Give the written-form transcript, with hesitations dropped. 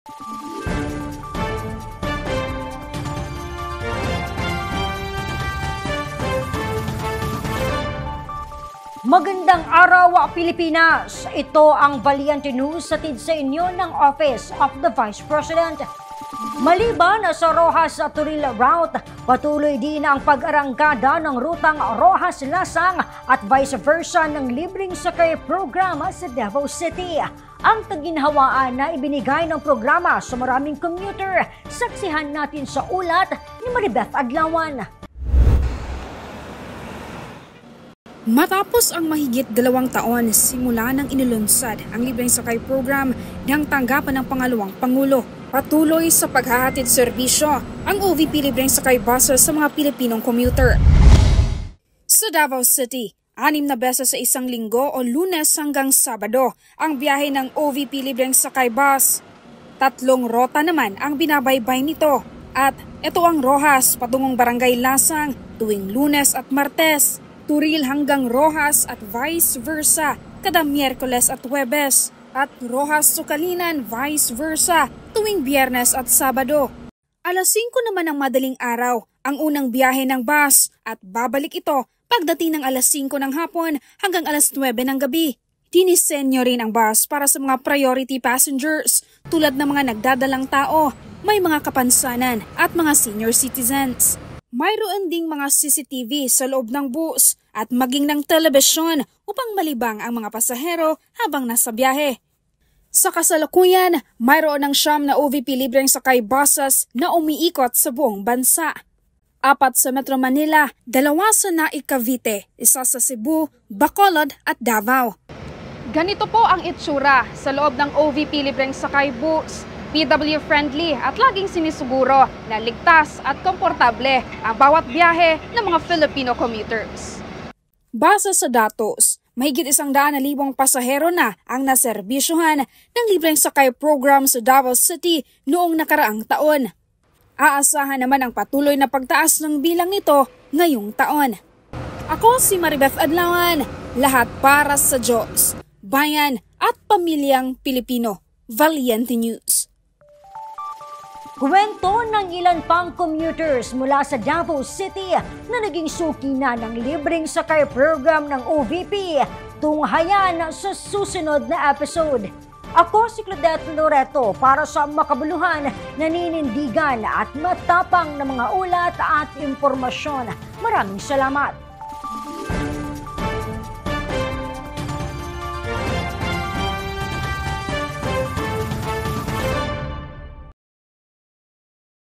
Magandang araw, Pilipinas! Ito ang Valiente News hatid sa inyo ng Office of the Vice President. Maliban sa Roxas Turil route, patuloy din ang pag-arangkada ng rutang Roxas-Lasang at vice versa ng libreng sakay programa sa Davao City. Ang kaginhawaan na ibinigay ng programa sa maraming commuter, saksihan natin sa ulat ni Maribeth Adlawan. Matapos ang mahigit 2 taon simula nang inilunsad ang libreng sakay program ng tanggapan ng pangalawang Pangulo, patuloy sa paghahatid serbisyo ang OVP libreng sakay buses sa mga Pilipinong commuter. Sa Davao City, 6 na beses sa isang linggo o Lunes hanggang Sabado ang biyahe ng OVP libreng sakay bus. 3 rota naman ang binabaybay nito at ito ang Roxas patungong Barangay Lasang tuwing Lunes at Martes. Turil hanggang Roxas at vice versa kada Miyerkules at Huwebes at Roxas Sukalinan vice versa tuwing Biyernes at Sabado. Alas 5 naman ng madaling araw ang unang biyahe ng bus at babalik ito pagdating ng alas 5 ng hapon hanggang alas 9 ng gabi. Dinisenyo rin ang bus para sa mga priority passengers tulad ng mga nagdadalang tao, may mga kapansanan at mga senior citizens. Mayroon ding mga CCTV sa loob ng bus at maging ng telebisyon upang malibang ang mga pasahero habang nasa biyahe. Sa kasalukuyan, mayroon ng 9 na OVP libreng sakay buses na umiikot sa buong bansa. 4 sa Metro Manila, 2 sa Naik Cavite, 1 sa Cebu, Bacolod at Davao. Ganito po ang itsura sa loob ng OVP libreng sakay bus. PW-friendly at laging sinisuguro na ligtas at komportable ang bawat biyahe ng mga Filipino commuters. Base sa datos, mahigit 100,000 pasahero na ang naserbisyuhan ng libreng sakay program sa Davao City noong nakaraang taon. Aasahan naman ang patuloy na pagtaas ng bilang nito ngayong taon. Ako si Maribeth Adlawan, lahat para sa Diyos, bayan at pamilyang Pilipino. Valiente News. Kwento ng ilan pang commuters mula sa Davao City na naging suki na ng libreng sakay program ng OVP. Tunghayan sa susunod na episode. Ako si Claudette Loreto para sa makabuluhan, naninindigan at matapang na mga ulat at impormasyon. Maraming salamat.